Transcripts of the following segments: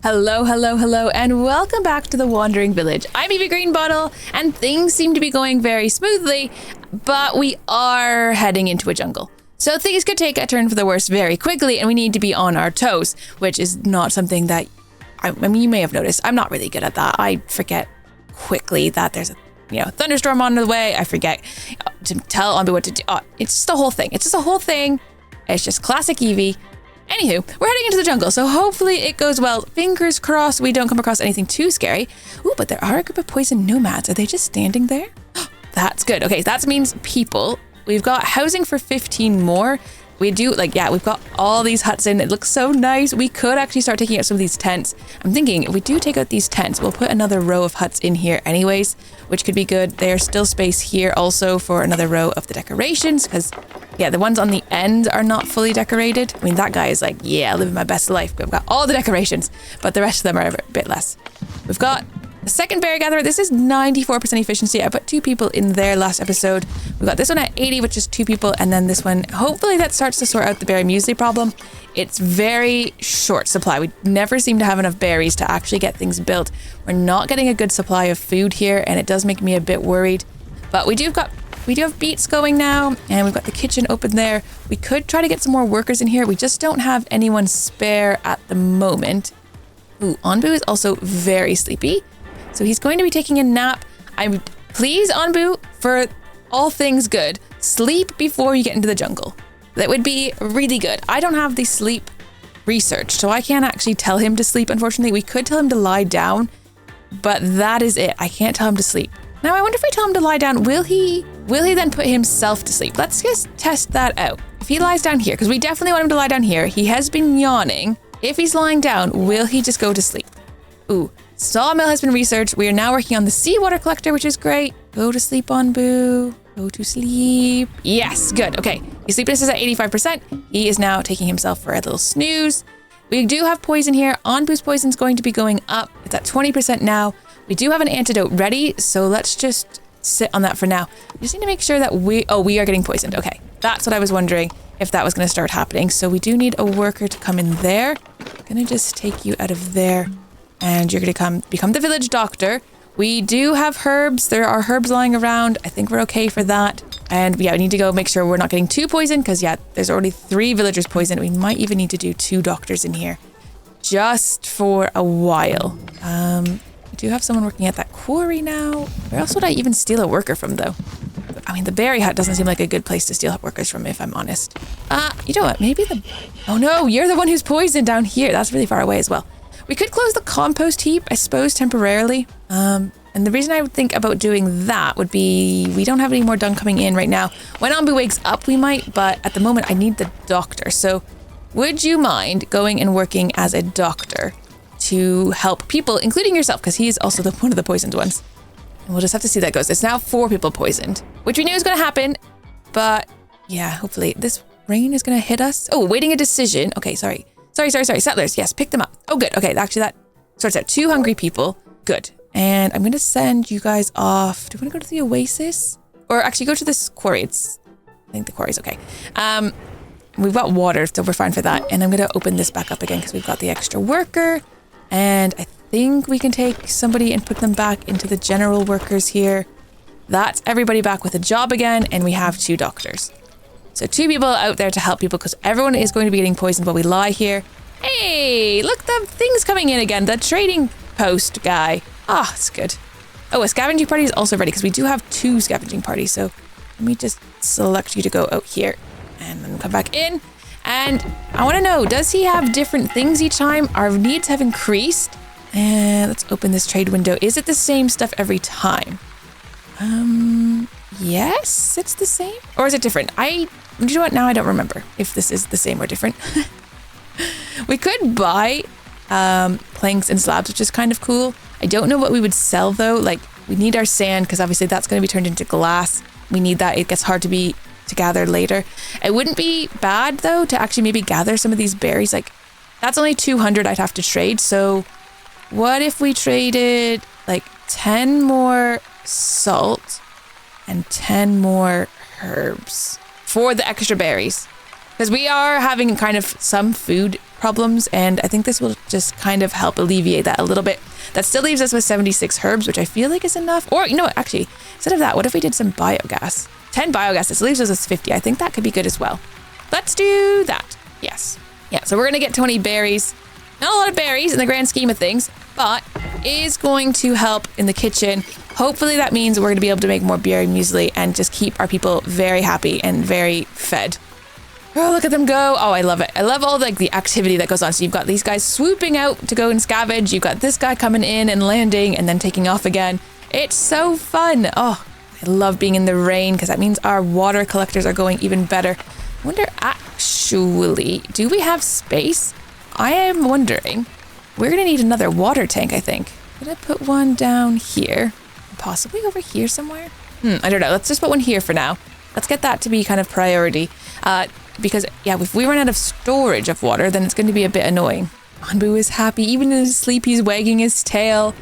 Hello, hello, hello, and welcome back to the Wandering Village. I'm Evie Greenbottle, and things seem to be going very smoothly, but we are heading into a jungle. So things could take a turn for the worse very quickly, and we need to be on our toes, which is not something that, I mean, you may have noticed. I'm not really good at that. I forget quickly that there's a thunderstorm on the way. I forget to tell Onbu what to do. It's just a whole thing. It's just classic Evie. Anywho, we're heading into the jungle, so hopefully it goes well. Fingers crossed we don't come across anything too scary. Ooh, but there are a group of poison nomads. Are they just standing there? That's good. Okay, that means people. We've got housing for 15 more. We've got all these huts in. It looks so nice. We could actually start taking out some of these tents. I'm thinking if we do take out these tents, we'll put another row of huts in here anyways, which could be good. There's still space here also for another row of the decorations because, yeah, the ones on the end are not fully decorated. I mean, that guy is like, yeah, living my best life. We've got all the decorations, but the rest of them are a bit less. We've got the second berry gatherer. This is 94% efficiency. I put 2 people in there last episode. We've got this one at 80, which is 2 people. And then this one, hopefully that starts to sort out the berry muesli problem. It's very short supply. We never seem to have enough berries to actually get things built. We're not getting a good supply of food here, and it does make me a bit worried. But we do have beets going now, and we've got the kitchen open there. We could try to get some more workers in here. We just don't have anyone spare at the moment. Ooh, Onbu is also very sleepy. So he's going to be taking a nap. Please, Onbu, for all things good, sleep before you get into the jungle. That would be really good. I don't have the sleep research, so I can't actually tell him to sleep, unfortunately. We could tell him to lie down, but that is it. I can't tell him to sleep. Now, I wonder if we tell him to lie down, will he then put himself to sleep? Let's just test that out. If he lies down here, because we definitely want him to lie down here. He has been yawning. If he's lying down, will he just go to sleep? Ooh. Sawmill has been researched. We are now working on the seawater collector, which is great. Go to sleep, Onbu. Go to sleep. Yes, good. Okay, his sleepiness is at 85%. He is now taking himself for a little snooze. We do have poison here. Onbu's poison is going to be going up. It's at 20% now. We do have an antidote ready, so let's just sit on that for now. We just need to make sure that we are getting poisoned. Okay, that's what I was wondering if that was going to start happening. So we do need a worker to come in there. I'm going to just take you out of there. And you're going to become the village doctor. We do have herbs. There are herbs lying around. I think we're okay for that. And yeah, we need to go make sure we're not getting too poisoned because, yeah, there's already 3 villagers poisoned. We might even need to do 2 doctors in here just for a while. We do have someone working at that quarry now. Where else would I even steal a worker from, though? I mean, the berry hut doesn't seem like a good place to steal workers from, if I'm honest. You know what? Maybe Oh, no, you're the one who's poisoned down here. That's really far away as well. We could close the compost heap, I suppose, temporarily. And the reason I would think about doing that would be we don't have any more dung coming in right now. When Onbu wakes up, we might, but at the moment I need the doctor. So would you mind going and working as a doctor to help people, including yourself, because he is also one of the poisoned ones. And we'll just have to see how that goes. It's now 4 people poisoned, which we knew was going to happen. But yeah, hopefully this rain is going to hit us. Oh, waiting a decision. Okay, sorry. Sorry. Settlers. Yes, pick them up. Oh, good. Okay, actually that sorts out 2 hungry people. Good. And I'm going to send you guys off. Do you want to go to the oasis? Or actually go to this quarry. I think the quarry's okay. We've got water, so we're fine for that. And I'm going to open this back up again because we've got the extra worker. And I think we can take somebody and put them back into the general workers here. That's everybody back with a job again. And we have 2 doctors. So 2 people out there to help people because everyone is going to be getting poisoned while we lie here. Hey, look, the thing's coming in again. The trading post guy. Ah, it's good. Oh, a scavenging party is also ready because we do have 2 scavenging parties. So let me just select you to go out here and then come back in. And I want to know, does he have different things each time? Our needs have increased. And let's open this trade window. Is it the same stuff every time? Yes, it's the same. Or is it different? You know what? Now I don't remember if this is the same or different. We could buy planks and slabs, which is kind of cool. I don't know what we would sell though. Like we need our sand because obviously that's going to be turned into glass. We need that. It gets hard to gather later. It wouldn't be bad though to actually maybe gather some of these berries. Like that's only 200 I'd have to trade. So what if we traded like 10 more salt and 10 more herbs for the extra berries? Because we are having kind of some food problems, and I think this will just kind of help alleviate that a little bit. That still leaves us with 76 herbs, which I feel like is enough. Or, you know what, actually, instead of that, what if we did some biogas? 10 biogas, this leaves us with 50. I think that could be good as well. Let's do that. Yes. Yeah, so we're going to get 20 berries. Not a lot of berries in the grand scheme of things, but is going to help in the kitchen. Hopefully that means we're going to be able to make more berry muesli and just keep our people very happy and very fed. Oh, look at them go. Oh, I love it. I love all the activity that goes on. So you've got these guys swooping out to go and scavenge. You've got this guy coming in and landing and then taking off again. It's so fun. Oh, I love being in the rain because that means our water collectors are going even better. I wonder, actually, do we have space? I am wondering. We're going to need another water tank, I think. I'm going to put one down here. Possibly over here somewhere? I don't know. Let's just put one here for now. Let's get that to be kind of priority. Because, yeah, if we run out of storage of water, then it's going to be a bit annoying. Onbu is happy. Even in his sleep, he's wagging his tail.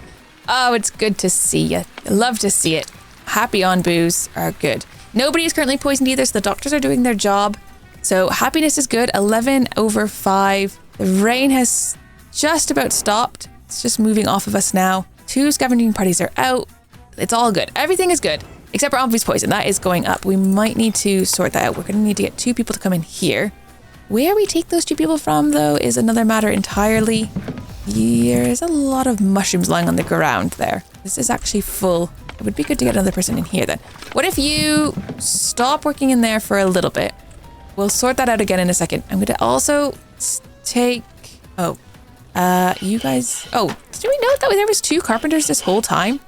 Oh, it's good to see you. I love to see it. Happy Onbus are good. Nobody is currently poisoned either, so the doctors are doing their job. So happiness is good. 11/5. The rain has just about stopped. It's just moving off of us now. 2 scavenging parties are out. It's all good. Everything is good. Except for Onbu's poison. That is going up. We might need to sort that out. We're going to need to get 2 people to come in here. Where we take those 2 people from, though, is another matter entirely. There's a lot of mushrooms lying on the ground there. This is actually full. It would be good to get another person in here, then. What if you stop working in there for a little bit? We'll sort that out again in a second. I'm going to also take... Oh. You guys... Oh, did we know that there was 2 carpenters this whole time?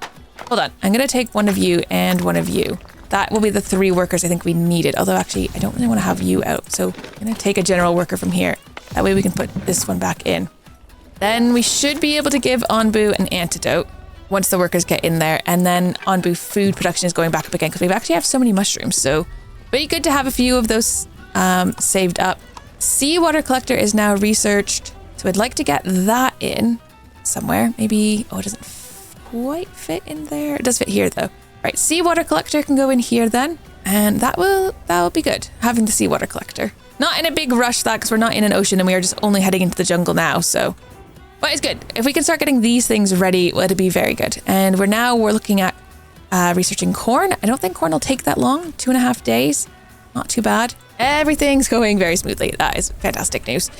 Hold on. I'm going to take one of you and one of you. That will be the 3 workers I think we needed. Although, actually, I don't really want to have you out. So I'm going to take a general worker from here. That way we can put this one back in. Then we should be able to give Onbu an antidote once the workers get in there. And then Onbu food production is going back up again because we actually have so many mushrooms. So pretty good to have a few of those saved up. Seawater collector is now researched. So I'd like to get that in somewhere. Maybe... Oh, it doesn't quite fit in there. It does fit here though. Right, seawater collector can go in here then, and that will be good, having the seawater collector. Not in a big rush that, because we're not in an ocean and we are just only heading into the jungle now, so. But it's good. If we can start getting these things ready, well, it'll be very good. And we're looking at researching corn. I don't think corn will take that long, 2.5 days. Not too bad. Everything's going very smoothly. That is fantastic news.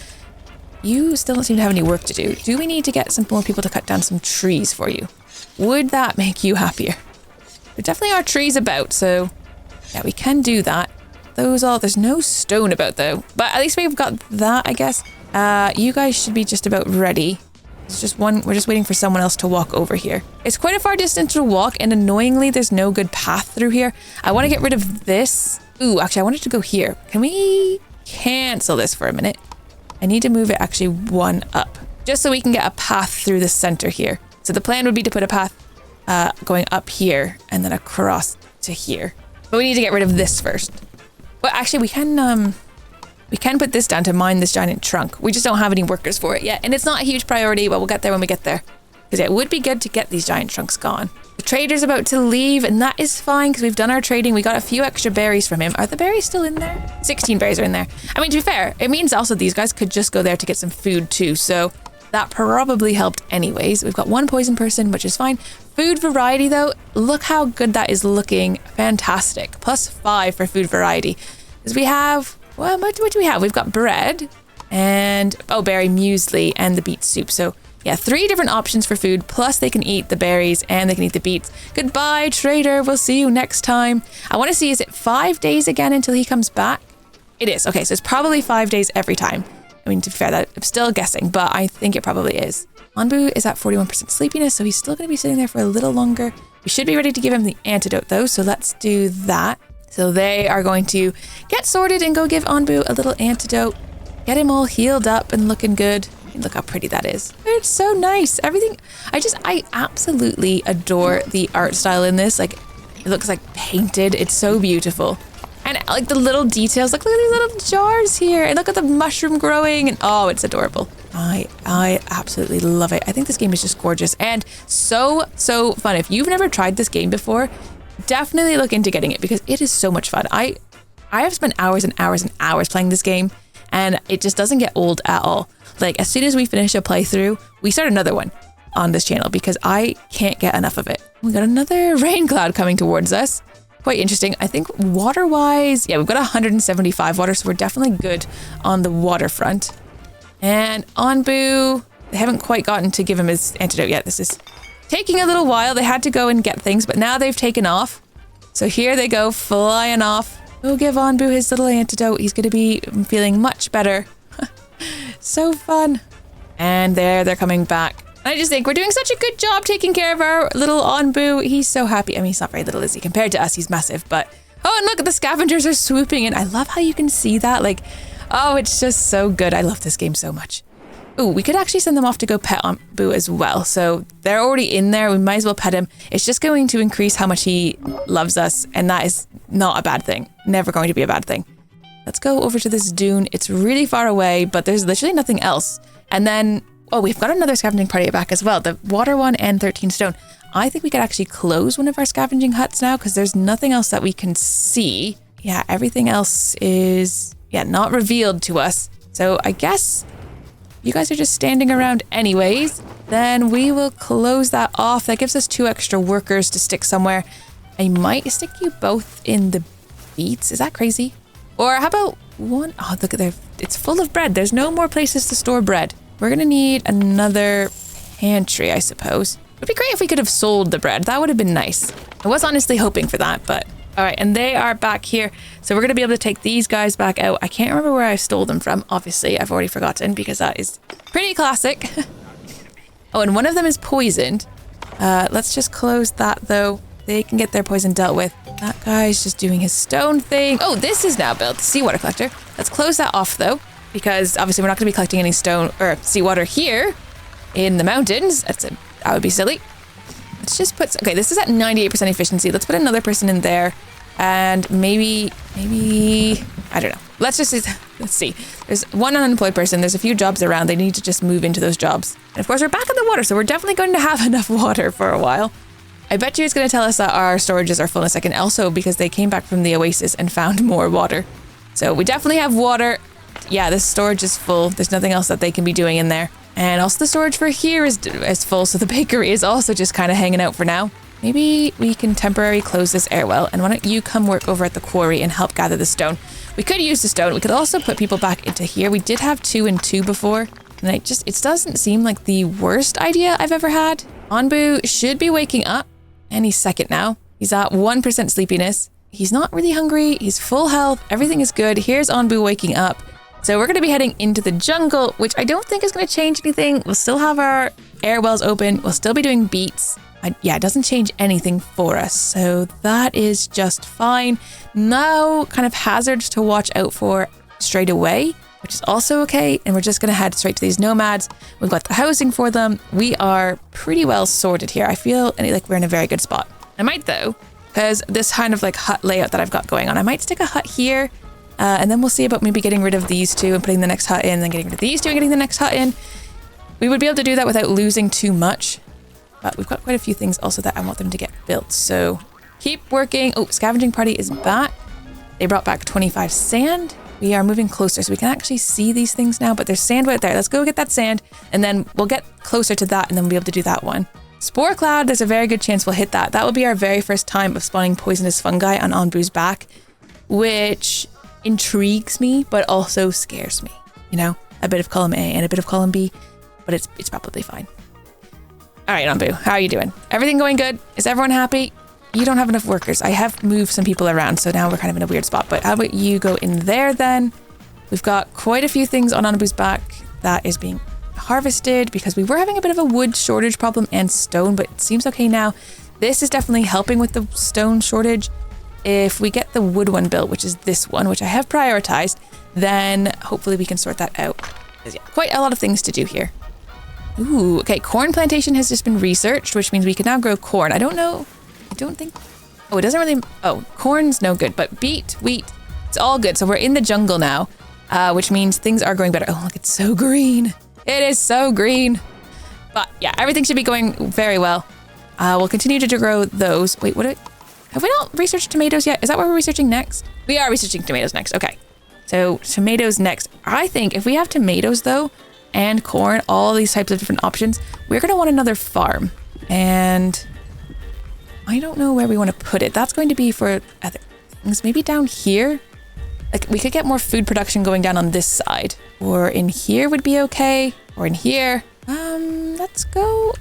You still don't seem to have any work to do. Do we need to get some more people to cut down some trees for you? Would that make you happier? There definitely are trees about, so yeah, we can do that. There's no stone about though, but at least we've got that, I guess. You guys should be just about ready. It's just one, we're just waiting for someone else to walk over here. It's quite a far distance to walk, and annoyingly, there's no good path through here. I want to get rid of this. Ooh, actually, I wanted to go here. Can we cancel this for a minute? I need to move it actually 1 up, just so we can get a path through the center here. So the plan would be to put a path going up here and then across to here. But we need to get rid of this first. But actually we can put this down to mine this giant trunk. We just don't have any workers for it yet. And it's not a huge priority, but we'll get there when we get there. Because it would be good to get these giant trunks gone. The trader's about to leave, and that is fine because we've done our trading. We got a few extra berries from him. Are the berries still in there? 16 berries are in there. I mean, to be fair, it means also these guys could just go there to get some food too. So that probably helped anyways. We've got 1 poison person, which is fine. Food variety though, look how good that is looking. Fantastic. +5 for food variety. Because we have, well, what do we have? We've got bread and, berry muesli and the beet soup. So yeah, 3 different options for food, plus they can eat the berries and they can eat the beets. Goodbye, trader. We'll see you next time. I want to see, is it 5 days again until he comes back? It is. Okay, so it's probably 5 days every time. I mean, to be fair, that I'm still guessing, but I think it probably is. Onbu is at 41% sleepiness, so he's still going to be sitting there for a little longer. We should be ready to give him the antidote, though, so let's do that. So they are going to get sorted and go give Onbu a little antidote, get him all healed up and looking good. Look how pretty that is. It's so nice. Everything. I absolutely adore the art style in this. Like, it looks like painted. It's so beautiful. And like the little details, like look at these little jars here, and look at the mushroom growing, and oh, it's adorable. I absolutely love it. I think this game is just gorgeous and so fun. If you've never tried this game before, definitely look into getting it because it is so much fun. I have spent hours and hours and hours playing this game, and it just doesn't get old at all. Like as soon as we finish a playthrough, we start another one on this channel because I can't get enough of it. We got another rain cloud coming towards us. Quite interesting. I think water-wise, yeah, we've got 175 water, so we're definitely good on the waterfront. And Onbu, they haven't quite gotten to give him his antidote yet. This is taking a little while. They had to go and get things, but now they've taken off. So here they go, flying off. We'll give Onbu his little antidote. He's going to be feeling much better. So fun. And there, they're coming back. I just think we're doing such a good job taking care of our little Onbu. He's so happy. I mean, he's not very little, is he? Compared to us, he's massive. But, oh, and look at the scavengers are swooping in. I love how you can see that. Like, oh, it's just so good. I love this game so much. Ooh, we could actually send them off to go pet Onbu as well. So they're already in there. We might as well pet him. It's just going to increase how much he loves us. And that is not a bad thing. Never going to be a bad thing. Let's go over to this dune. It's really far away, but there's literally nothing else. And then, oh, we've got another scavenging party back as well. The water one and 13 stone. I think we could actually close one of our scavenging huts now because there's nothing else that we can see. Yeah, everything else is, not revealed to us. So I guess you guys are just standing around anyways. Then we will close that off. That gives us 2 extra workers to stick somewhere. I might stick you both in the beets. Is that crazy? Or how about one? Oh, look at there. It's full of bread. There's no more places to store bread. We're going to need another pantry, I suppose. It would be great if we could have sold the bread. That would have been nice. I was honestly hoping for that, but all right. And they are back here. So we're going to be able to take these guys back out. I can't remember where I stole them from. Obviously, I've already forgotten because that is pretty classic. Oh, and one of them is poisoned. Let's just close that though. They can get their poison dealt with. That guy's just doing his stone thing. Oh, this is now built. Seawater collector. Let's close that off though, because obviously we're not going to be collecting any stone or seawater here in the mountains. That would be silly. Let's just put, okay, this is at 98% efficiency. Let's put another person in there and maybe, I don't know. Let's see. There's one unemployed person. There's a few jobs around. They need to just move into those jobs. And of course we're back in the water, so we're definitely going to have enough water for a while. I bet you it's going to tell us that our storages are full in a second. Also, because they came back from the oasis and found more water. So we definitely have water. Yeah, this storage is full. There's nothing else that they can be doing in there. And also the storage for here is full. So the bakery is also just kind of hanging out for now. Maybe we can temporarily close this airwell. And why don't you come work over at the quarry and help gather the stone? We could use the stone. We could also put people back into here. We did have 2 and 2 before. And it doesn't seem like the worst idea I've ever had. Onbu should be waking up any second now. He's at 1% sleepiness. He's not really hungry. He's full health. Everything is good. Here's Onbu waking up. So we're going to be heading into the jungle, which I don't think is going to change anything. We'll still have our air wells open. We'll still be doing beets. It doesn't change anything for us. So that is just fine. No kind of hazards to watch out for straight away, which is also okay. And we're just going to head straight to these nomads. We've got the housing for them. We are pretty well sorted here. I feel like we're in a very good spot. I might though, because this kind of like hut layout that I've got going on, I might stick a hut here. And then we'll see about maybe getting rid of these 2 and putting the next hut in, then getting rid of these 2 and getting the next hut in. We would be able to do that without losing too much. But we've got quite a few things also that I want them to get built. So keep working. Oh, scavenging party is back. They brought back 25 sand. We are moving closer so we can actually see these things now, but there's sand right there. Let's go get that sand and then we'll get closer to that and then we'll be able to do that one. Spore cloud, there's a very good chance we'll hit that. That will be our very first time of spawning poisonous fungi on Onbu's back, which intrigues me, but also scares me. You know, a bit of column A and a bit of column B, but it's probably fine. All right, Onbu, how are you doing? Everything going good? Is everyone happy? You don't have enough workers. I have moved some people around, so now we're kind of in a weird spot, but how about you go in there then? We've got quite a few things on Onbu's back that is being harvested because we were having a bit of a wood shortage problem and stone, but it seems okay now. This is definitely helping with the stone shortage. If we get the wood one built, which is this one, which I have prioritized, then hopefully we can sort that out. There's quite a lot of things to do here. Ooh, okay, corn plantation has just been researched, which means we can now grow corn. I don't think, oh, it doesn't really, oh, corn's no good, but beet, wheat, it's all good. So we're in the jungle now, which means things are going better. Oh, look, it's so green. It is so green. But yeah, everything should be going very well. We'll continue to grow those. Wait, have we not researched tomatoes yet? Is that what we're researching next? We are researching tomatoes next. Okay. So tomatoes next. I think if we have tomatoes though, and corn, all these types of different options, we're going to want another farm. And I don't know where we want to put it. That's going to be for other things. Maybe down here. Like we could get more food production going down on this side. Or in here would be okay. Or in here. Let's go.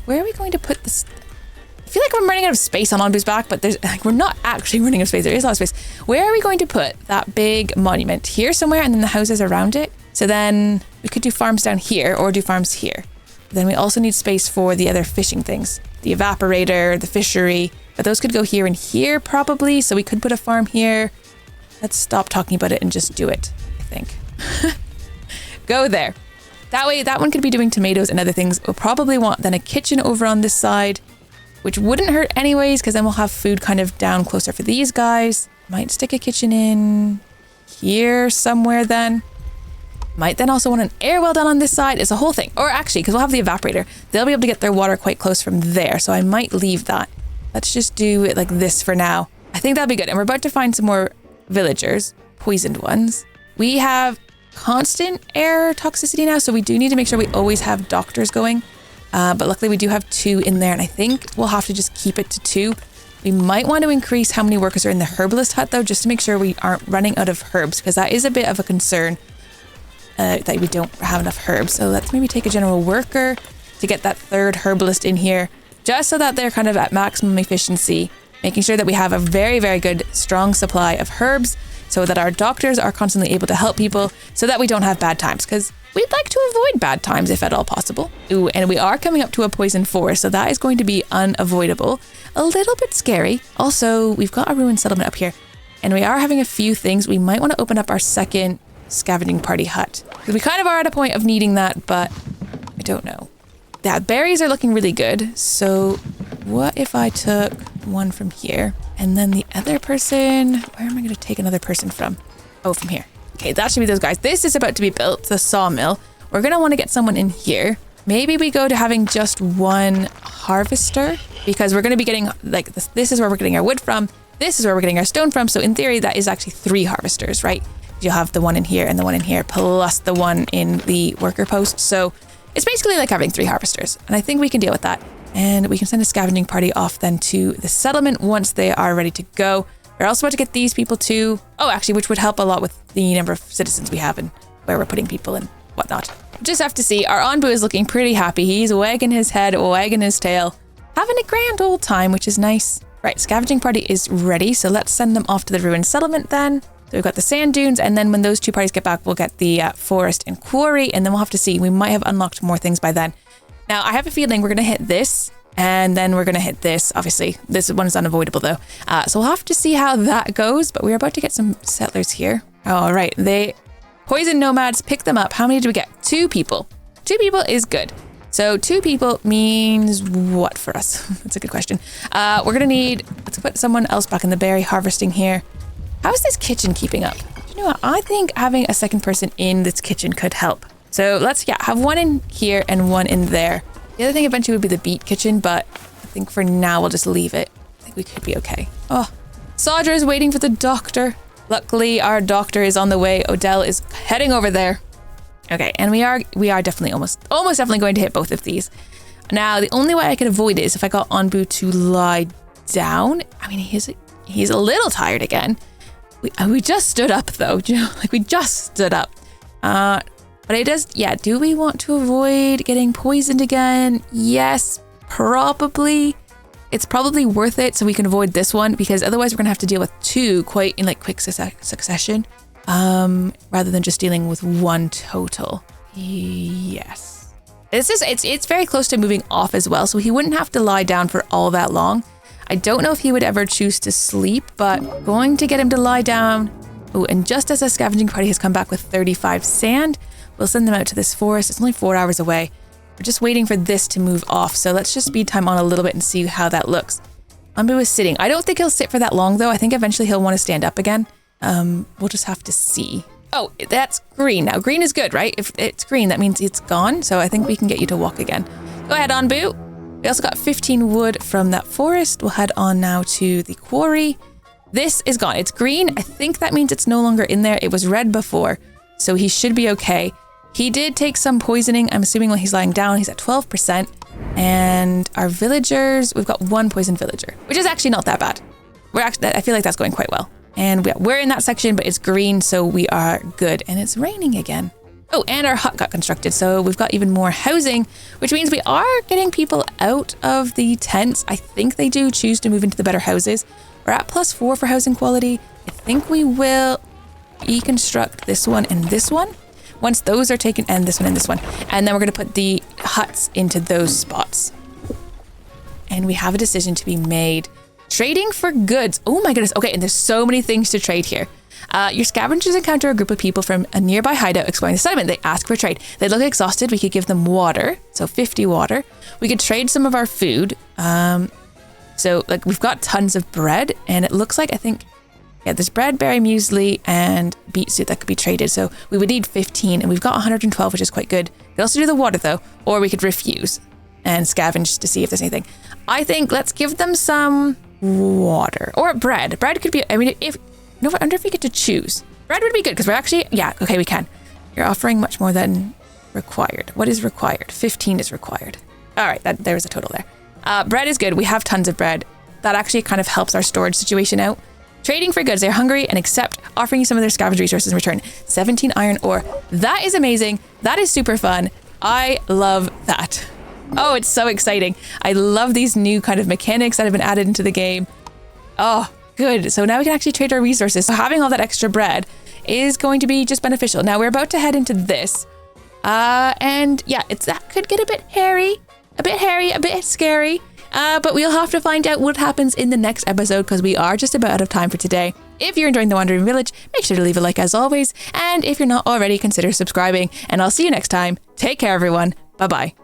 Where are we going to put this? I feel like I'm running out of space on Onbu's back, but there's like we're not actually running out of space. There is a lot of space. Where are we going to put that big monument? Here somewhere, and then the houses around it. So then we could do farms down here or do farms here. Then we also need space for the other fishing things. The evaporator, the fishery, but those could go here and here probably. So we could put a farm here. Let's stop talking about it and just do it, I think. Go there. That way, that one could be doing tomatoes and other things. We'll probably want then a kitchen over on this side, which wouldn't hurt anyways, because then we'll have food kind of down closer for these guys. Might stick a kitchen in here somewhere then. Might then also want an air well done on this side. It's a whole thing. Or actually, because we'll have the evaporator, they'll be able to get their water quite close from there. So I might leave that. Let's just do it like this for now. I think that'll be good. And we're about to find some more villagers, poisoned ones. We have constant air toxicity now, so we do need to make sure we always have doctors going. But luckily we do have 2 in there, and I think we'll have to just keep it to 2. We might want to increase how many workers are in the herbalist hut though, just to make sure we aren't running out of herbs, because that is a bit of a concern that we don't have enough herbs. So let's maybe take a general worker to get that 3rd herbalist in here, just so that they're kind of at maximum efficiency, making sure that we have a very, very good, strong supply of herbs, so that our doctors are constantly able to help people, so that we don't have bad times, because we'd like to avoid bad times if at all possible. Ooh, and we are coming up to a poison forest, so that is going to be unavoidable. A little bit scary. Also, we've got a ruined settlement up here, and we are having a few things. We might want to open up our 2nd scavenging party hut. We kind of are at a point of needing that, but I don't know. Yeah, berries are looking really good. So what if I took one from here, and then the other person, where am I going to take another person from? Oh, from here. Okay, that should be those guys. This is about to be built, the sawmill. We're going to want to get someone in here. Maybe we go to having just one harvester, because we're going to be getting, like, this is where we're getting our wood from. This is where we're getting our stone from. So in theory, that is actually 3 harvesters, right? You'll have the one in here and the one in here, plus the one in the worker post. So it's basically like having 3 harvesters. And I think we can deal with that. And we can send a scavenging party off then to the settlement once they are ready to go. We're also about to get these people too. Oh, actually, which would help a lot with the number of citizens we have and where we're putting people and whatnot. Just have to see. Our Onbu is looking pretty happy. He's wagging his head, wagging his tail, having a grand old time, which is nice. Right, scavenging party is ready. So let's send them off to the ruined settlement then. So we've got the sand dunes, and then when those 2 parties get back, we'll get the forest and quarry, and then we'll have to see. We might have unlocked more things by then. Now, I have a feeling we're going to hit this, and then we're going to hit this. Obviously, this one is unavoidable, though. So we'll have to see how that goes, but we're about to get some settlers here. All right, they poison nomads, pick them up. How many do we get? 2 people. 2 people is good. So 2 people means what for us? That's a good question. We're going to need, let's put someone else back in the berry harvesting here. How is this kitchen keeping up? You know what? I think having a 2nd person in this kitchen could help. So let's, have one in here and one in there. The other thing eventually would be the beet kitchen, but I think for now we'll just leave it. I think we could be okay. Oh, Saudra is waiting for the doctor. Luckily, our doctor is on the way. Odell is heading over there. Okay, and we are definitely almost definitely going to hit both of these. Now, the only way I could avoid it is if I got Onbu to lie down. I mean, he's a little tired again. We just stood up though, you know, like we just stood up. But it does, do we want to avoid getting poisoned again? Yes, probably. It's probably worth it so we can avoid this one, because otherwise we're gonna have to deal with 2 quite in like quick succession, rather than just dealing with 1 total. Yes. It's very close to moving off as well, so he wouldn't have to lie down for all that long. I don't know if he would ever choose to sleep, but going to get him to lie down. Oh, and just as a scavenging party has come back with 35 sand, we'll send them out to this forest. It's only 4 hours away. We're just waiting for this to move off. So let's just speed time on a little bit and see how that looks. Onbu is sitting. I don't think he'll sit for that long though. I think eventually he'll want to stand up again. We'll just have to see. Oh, that's green. Now green is good, right? If it's green, that means it's gone. So I think we can get you to walk again. Go ahead, Onbu. We also got 15 wood from that forest. We'll head on now to the quarry. This is gone. It's green. I think that means it's no longer in there. It was red before, so he should be okay. He did take some poisoning. I'm assuming while he's lying down, he's at 12%. And our villagers, we've got 1 poisoned villager, which is actually not that bad. I feel like that's going quite well. And we're in that section, but it's green, so we are good. And it's raining again. Oh, and our hut got constructed, so we've got even more housing, which means we are getting people out of the tents. I think they do choose to move into the better houses. We're at +4 for housing quality. I think we will deconstruct this one and this one. Once those are taken, and this one and this one. And then we're going to put the huts into those spots. And we have a decision to be made. Trading for goods. Oh my goodness. Okay, and there's so many things to trade here. Your scavengers encounter a group of people from a nearby hideout exploring the settlement. They ask for trade. They look exhausted. We could give them water. So 50 water. We could trade some of our food. So like we've got tons of bread, and it looks like, I think, yeah, there's bread, berry muesli, and beet soup that could be traded. So we would need 15, and we've got 112, which is quite good. We could also do the water though, or we could refuse and scavenge to see if there's anything. I think let's give them some water or bread. Bread could be, I mean, if, no, I wonder if we get to choose. Bread would be good because we're actually, yeah, okay, we can. You're offering much more than required. What is required? 15 is required. All right, there was a total there. Bread is good. We have tons of bread. That actually kind of helps our storage situation out. Trading for goods. They're hungry and accept offering you some of their scavenged resources in return. 17 iron ore. That is amazing. That is super fun. I love that. Oh, it's so exciting. I love these new kind of mechanics that have been added into the game. Oh, good. So now we can actually trade our resources. So having all that extra bread is going to be just beneficial. Now we're about to head into this. And yeah, that could get a bit hairy, a bit scary. But we'll have to find out what happens in the next episode because we are just about out of time for today. If you're enjoying The Wandering Village, make sure to leave a like as always. And if you're not already, consider subscribing. And I'll see you next time. Take care, everyone. Bye-bye.